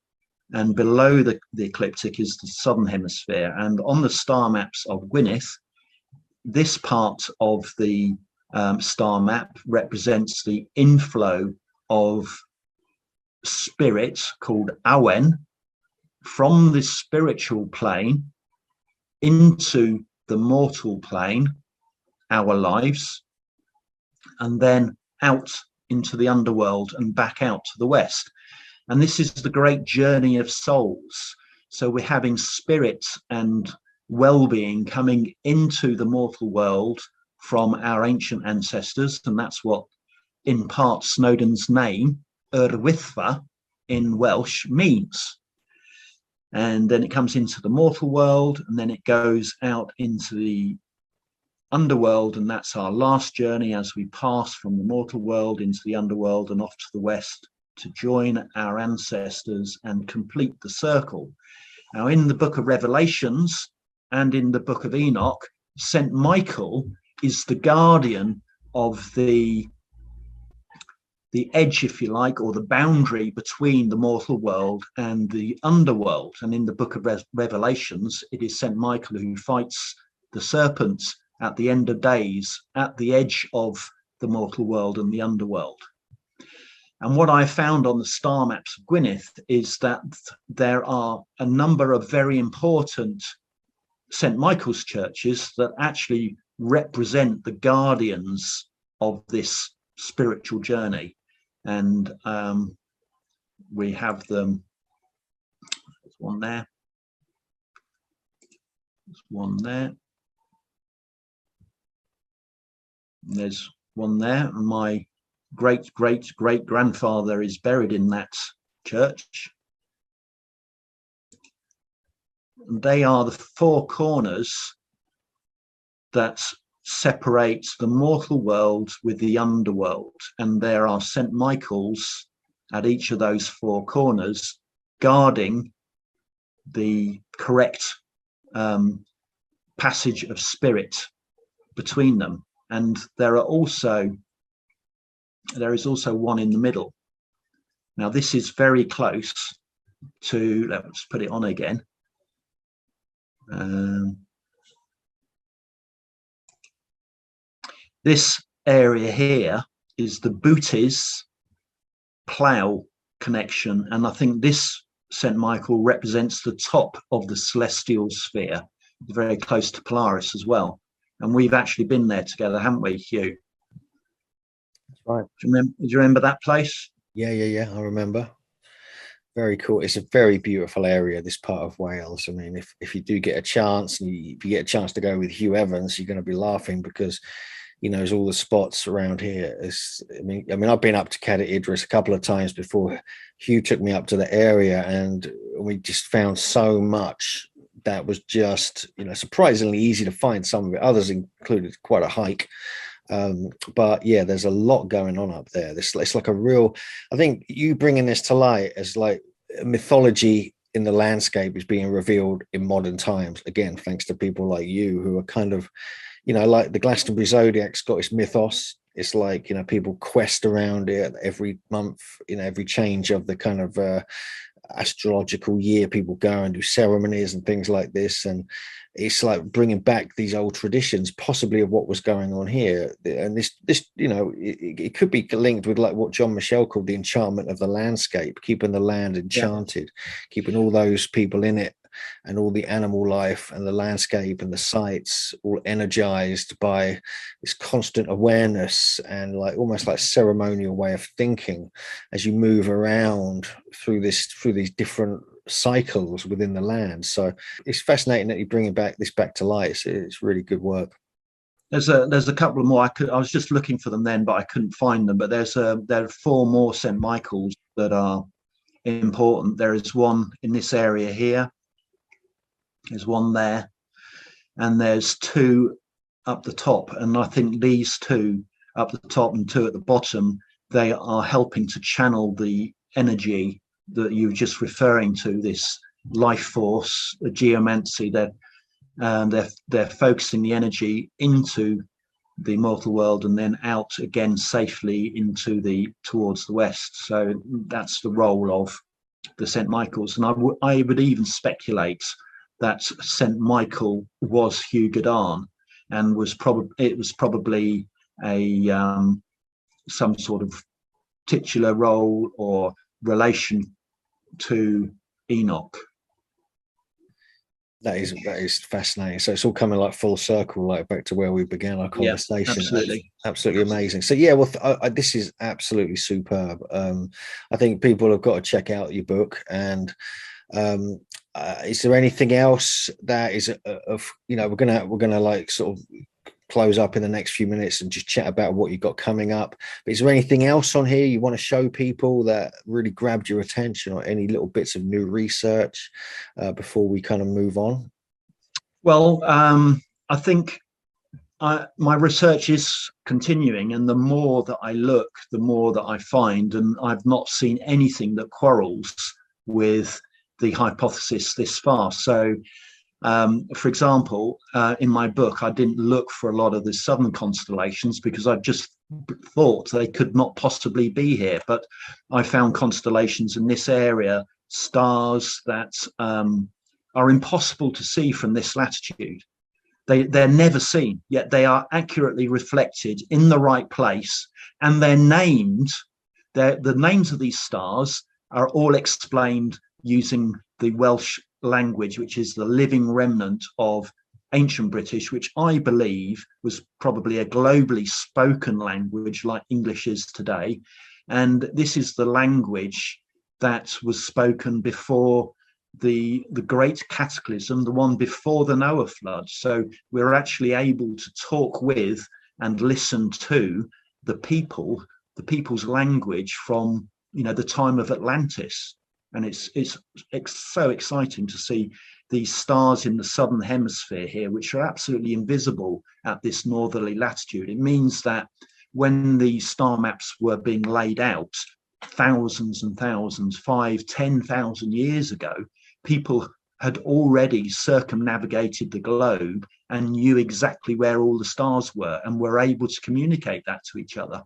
and below the ecliptic is the southern hemisphere. And on the star maps of Gwynedd, this part of the star map represents the inflow of spirit called Awen from the spiritual plane into the mortal plane, our lives, and then out into the underworld and back out to the west. And this is the great journey of souls. So we're having spirit and well-being coming into the mortal world from our ancient ancestors, and that's what in part Snowdon's name Urwythfa in Welsh means. And then it comes into the mortal world, and then it goes out into the underworld, and that's our last journey as we pass from the mortal world into the underworld and off to the west to join our ancestors and complete the circle. Now, in the book of Revelations and in the book of Enoch, St Michael is the guardian of the edge, if you like, or the boundary between the mortal world and the underworld. And in the book of Revelations, it is St Michael who fights the serpent at the end of days, at the edge of the mortal world and the underworld. And what I found on the star maps of Gwynedd is that there are a number of very important St. Michael's churches that actually represent the guardians of this spiritual journey. And we have them. There's one there. There's one there. And there's one there. And my great-great-great-grandfather is buried in that church. And they are the four corners that separate the mortal world with the underworld. And there are St. Michael's at each of those four corners guarding the correct passage of spirit between them. And there is also one in the middle. Now this is very close to, let's put it on again. This area here is the Bootes plough connection, and I think this St. Michael represents the top of the celestial sphere, very close to Polaris as well. And we've actually been there together, haven't we, Hugh? That's right. Do you remember that place? Yeah, I remember. Very cool. It's a very beautiful area, this part of Wales. I mean, if you do get a chance, and if you get a chance to go with Hugh Evans, you're going to be laughing because he knows all the spots around here. I mean, I've been up to Cadair Idris a couple of times before. Hugh took me up to the area, and we just found so much that was just, surprisingly easy to find. Some of it, others included quite a hike. But yeah, there's a lot going on up there. It's like a real, I think you bringing this to light as like mythology in the landscape is being revealed in modern times. Again, thanks to people like you who are kind of, like the Glastonbury Zodiac's got its mythos. It's like, people quest around it every month, every change of the kind of astrological year, people go and do ceremonies and things like this, and it's like bringing back these old traditions possibly of what was going on here. And this it could be linked with like what John Michel called the enchantment of the landscape, keeping the land enchanted, keeping all those people in it and all the animal life and the landscape and the sites all energized by this constant awareness and like almost like ceremonial way of thinking as you move around through these different cycles within the land. So it's fascinating that you're bringing this back to light. It's really good work. There's a couple of more. I was just looking for them then, but I couldn't find them. But there are four more St. Michael's that are important. There is one in this area here. There's one there, and there's two up the top. And I think these two up the top and two at the bottom, they are helping to channel the energy that you were just referring to, this life force, the geomancy. They're focusing the energy into the mortal world and then out again safely towards the west. So that's the role of the St. Michael's. And I would even speculate that St. Michael was Hugh Newman and it was probably a some sort of titular role or relation to Enoch. That is fascinating. So it's all coming like full circle, like back to where we began our conversation. Yeah, absolutely amazing. So yeah, well, this is absolutely superb. I think people have got to check out your book. And is there anything else that is we're gonna like sort of close up in the next few minutes and just chat about what you got coming up. But is there anything else on here you want to show people that really grabbed your attention, or any little bits of new research before we kind of move on? Well, I think my research is continuing, and the more that I look, the more that I find, and I've not seen anything that quarrels with the hypothesis this far. So for example, in my book, I didn't look for a lot of the southern constellations because I just thought they could not possibly be here. But I found constellations in this area, stars that are impossible to see from this latitude. they're never seen, yet they are accurately reflected in the right place, and they're named. The names of these stars are all explained using the Welsh language, which is the living remnant of ancient British, which I believe was probably a globally spoken language like English is today. And this is the language that was spoken before the great cataclysm, the one before the Noah flood. So we're actually able to talk with and listen to the people's language from, you know, the time of Atlantis. And it's so exciting to see these stars in the southern hemisphere here, which are absolutely invisible at this northerly latitude. It means that when the star maps were being laid out thousands and thousands, 5,000-10,000 years ago, people had already circumnavigated the globe and knew exactly where all the stars were and were able to communicate that to each other.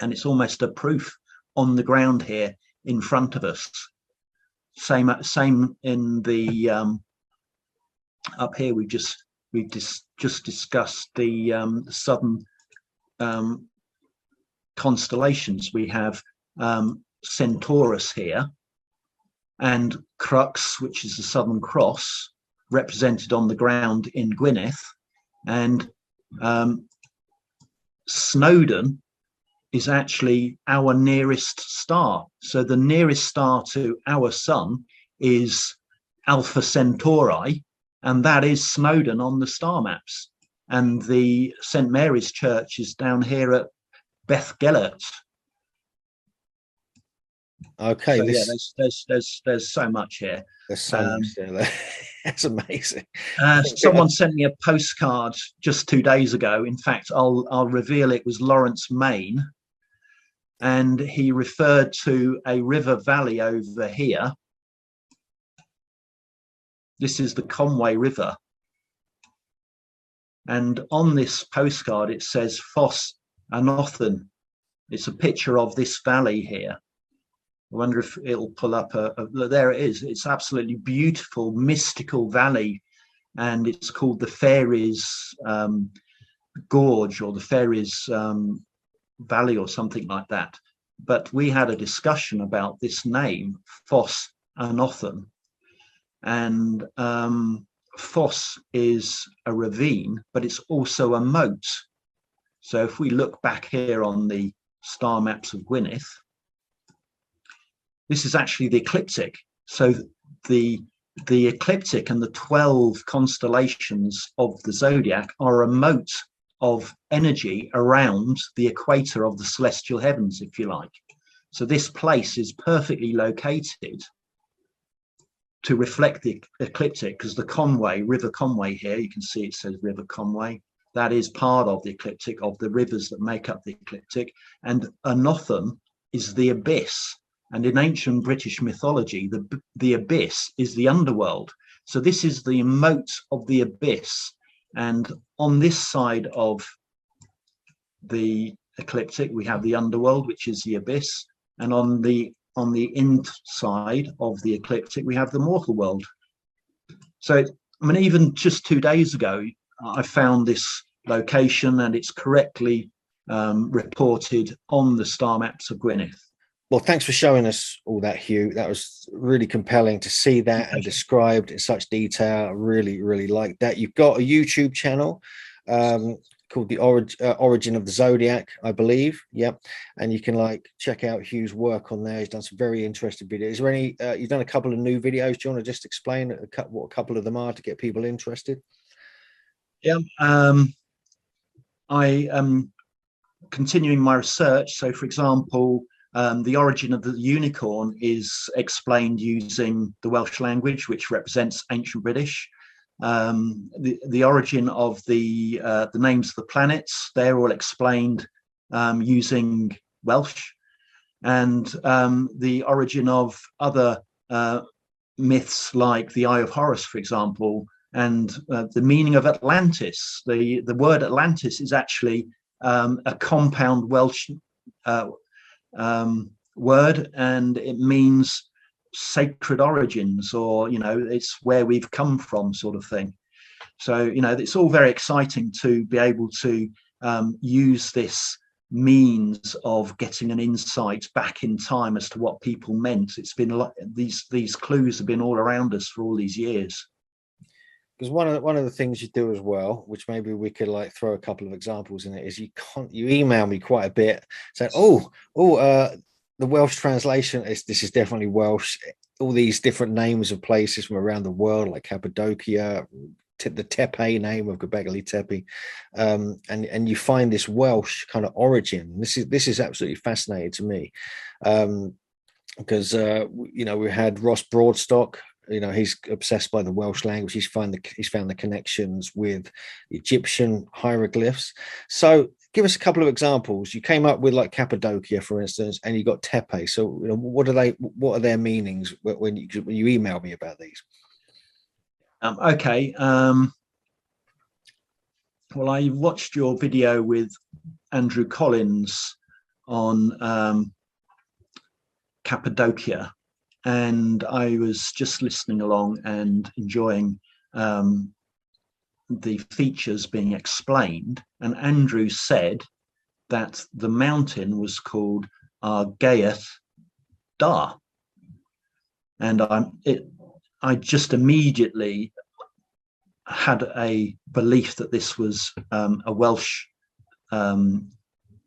And it's almost a proof on the ground here in front of us. Same in the up here. We've just discussed the southern constellations. We have Centaurus here, and Crux, which is the Southern Cross, represented on the ground in Gwynedd, and Snowdon is actually our nearest star. So the nearest star to our sun is Alpha Centauri, and that is Snowdon on the star maps. And the St. Mary's Church is down here at Gellert. Okay, so there's so much here. There's so much there. That's amazing. Someone sent me a postcard just 2 days ago. In fact, I'll reveal it was Lawrence, Maine, and he referred to a river valley over here. This is the Conway River, and on this postcard it says Foss Anothen. It's a picture of this valley here. I wonder if it'll pull up there it is. It's absolutely beautiful, mystical valley, and it's called the Fairies Gorge, or the Fairies Valley, or something like that. But we had a discussion about this name, Foss Anothen, and Foss is a ravine, but it's also a moat. So if we look back here on the star maps of Gwynedd, this is actually the ecliptic. So the ecliptic and the 12 constellations of the Zodiac are a moat of energy around the equator of the celestial heavens, if you like. So this place is perfectly located to reflect the ecliptic, because the Conway, River Conway here, you can see it says River Conway. That is part of the ecliptic, of the rivers that make up the ecliptic. And Anothen is the abyss. And in ancient British mythology, the abyss is the underworld. So this is the moat of the abyss. And on this side of the ecliptic, we have the underworld, which is the abyss. And on the inside of the ecliptic, we have the mortal world. So, I mean, even just 2 days ago, I found this location, and it's correctly reported on the star maps of Gwynedd. Well, thanks for showing us all that, Hugh. That was really compelling to see that and described in such detail. I really, really like that. You've got a YouTube channel called The Origin of the Zodiac, I believe. Yep. And you can check out Hugh's work on there. He's done some very interesting videos. Is there any, you've done a couple of new videos. Do you want to just explain what a couple of them are to get people interested? Yeah. I am continuing my research. So, for example, the origin of the unicorn is explained using the Welsh language, which represents ancient British. The origin of the names of the planets, they're all explained using Welsh. And the origin of other myths, like the Eye of Horus, for example, and the meaning of Atlantis. The word Atlantis is actually a compound Welsh word, and it means sacred origins, or it's where we've come from, sort of thing. So, it's all very exciting to be able to use this means of getting an insight back in time as to what people meant. It's been like these clues have been all around us for all these years. Because one of the things you do as well, which maybe we could like throw a couple of examples in it, is you email me quite a bit saying, the Welsh translation this is definitely Welsh. All these different names of places from around the world, like Cappadocia, the Tepe name of Göbekli Tepe, and you find this Welsh kind of origin. This is absolutely fascinating to me, because we had Ross Broadstock. He's obsessed by the Welsh language. He's found the connections with Egyptian hieroglyphs. So give us a couple of examples. You came up with like Cappadocia, for instance, and you got Tepe. So what are their meanings when you email me about these? Okay. Well, I watched your video with Andrew Collins on Cappadocia, and I was just listening along and enjoying the features being explained. And Andrew said that the mountain was called Argaeth Dar, and I just immediately had a belief that this was a Welsh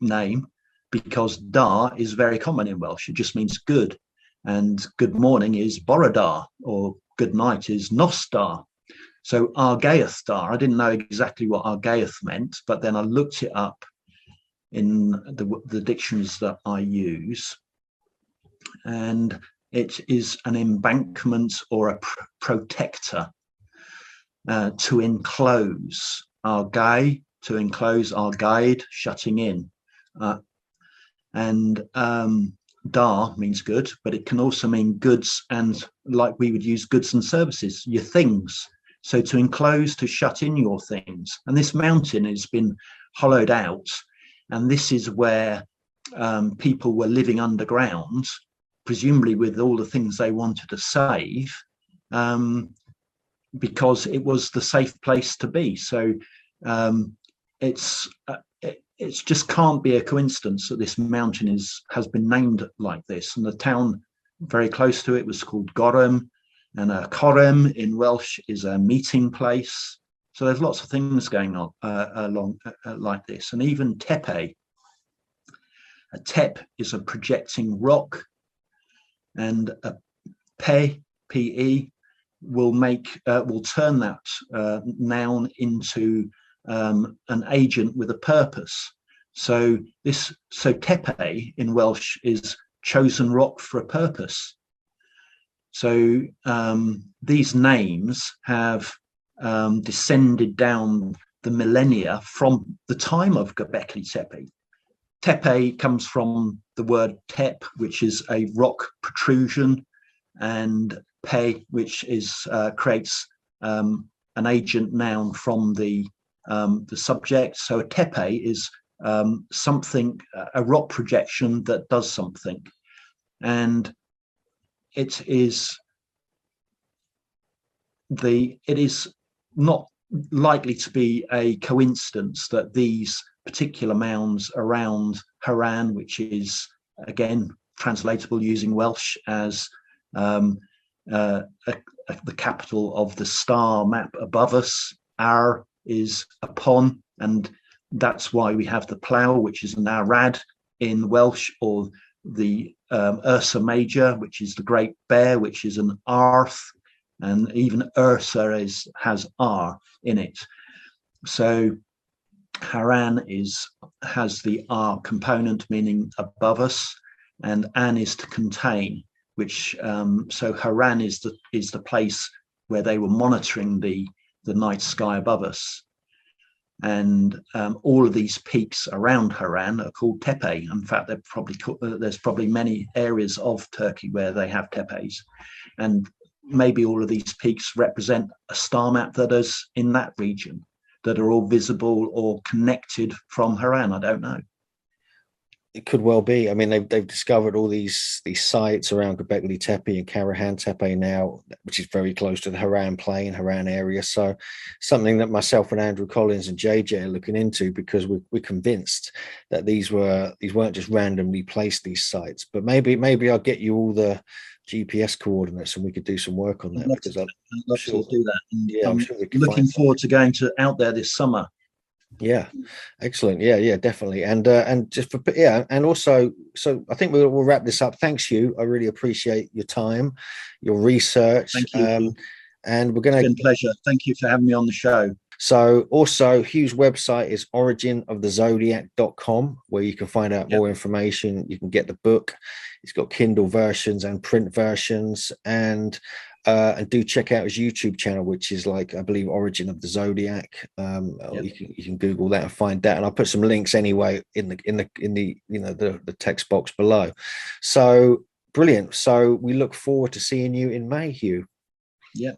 name, because Dar is very common in Welsh. It just means good, and good morning is Borodar, or good night is Nos Dar. So Argaeth Dar, I didn't know exactly what Argaeth meant, but then I looked it up in the dictionaries that I use, and it is an embankment or a protector, to enclose. Argai, to enclose, argaid, shutting in. And dar means good, but it can also mean goods, and like we would use goods and services, your things. So to enclose, to shut in your things. And this mountain has been hollowed out, and this is where people were living underground, presumably with all the things they wanted to save, because it was the safe place to be. So it's just can't be a coincidence that this mountain has been named like this. And the town very close to it was called Gorem, and a Corem in Welsh is a meeting place. So there's lots of things going on along like this. And even Tepe, a tep is a projecting rock, and a pe will turn that noun into an agent with a purpose. So Tepe in Welsh is chosen rock for a purpose. So these names have descended down the millennia from the time of Göbekli Tepe. Tepe comes from the word tep, which is a rock protrusion, and pe, which is creates an agent noun from the subject. So a tepe is something, a rock projection that does something, and it is not likely to be a coincidence that these particular mounds around Haran, which is again translatable using Welsh as the capital of the star map above us, Ar is upon, and that's why we have the plough, which is an Arad in Welsh, or the Ursa Major, which is the Great Bear, which is an Arth, and even Ursa has R in it. So Haran has the R component, meaning above us, and An is to contain, which so Haran is the place where they were monitoring the night sky above us. And all of these peaks around Haran are called tepe. In fact, there's probably many areas of Turkey where they have tepes, and maybe all of these peaks represent a star map that is in that region, that are all visible or connected from Haran. I don't know. It could well be. I mean, they've discovered all these sites around Göbekli Tepe and Karahan Tepe now, which is very close to the Haran Plain, Haran area. So something that myself and Andrew Collins and JJ are looking into, because we're convinced that these weren't just randomly placed, these sites. But maybe I'll get you all the GPS coordinates and we could do some work on that. I'd love to do that. And yeah, I'm sure we can looking forward to going out there this summer. Yeah, excellent. Yeah, definitely. And just for and also, so I think we'll wrap this up. Thanks, Hugh. I really appreciate your time, your research. Thank you. And we're going to. It's been a pleasure. Thank you for having me on the show. So also, Hugh's website is originofthezodiac.com, where you can find out more information. You can get the book. It's got Kindle versions and print versions, and do check out his YouTube channel, which is like, I believe, Origin of the Zodiac. You can Google that and find that, and I'll put some links anyway in the the text box below. So brilliant. So we look forward to seeing you in May, Hugh. Yeah,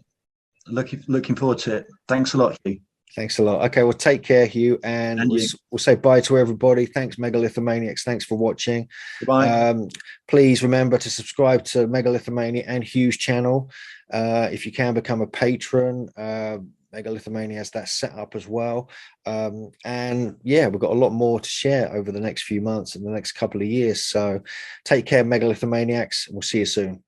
looking forward to it. Thanks a lot, Hugh. Thanks a lot. Okay, well, take care, Hugh, and we'll say bye to everybody. Thanks, Megalithomaniacs. Thanks for watching. Goodbye. Please remember to subscribe to Megalithomania and Hugh's channel. If you can become a patron, Megalithomania has that set up as well. And yeah, we've got a lot more to share over the next few months and the next couple of years. So take care, Megalithomaniacs, and we'll see you soon.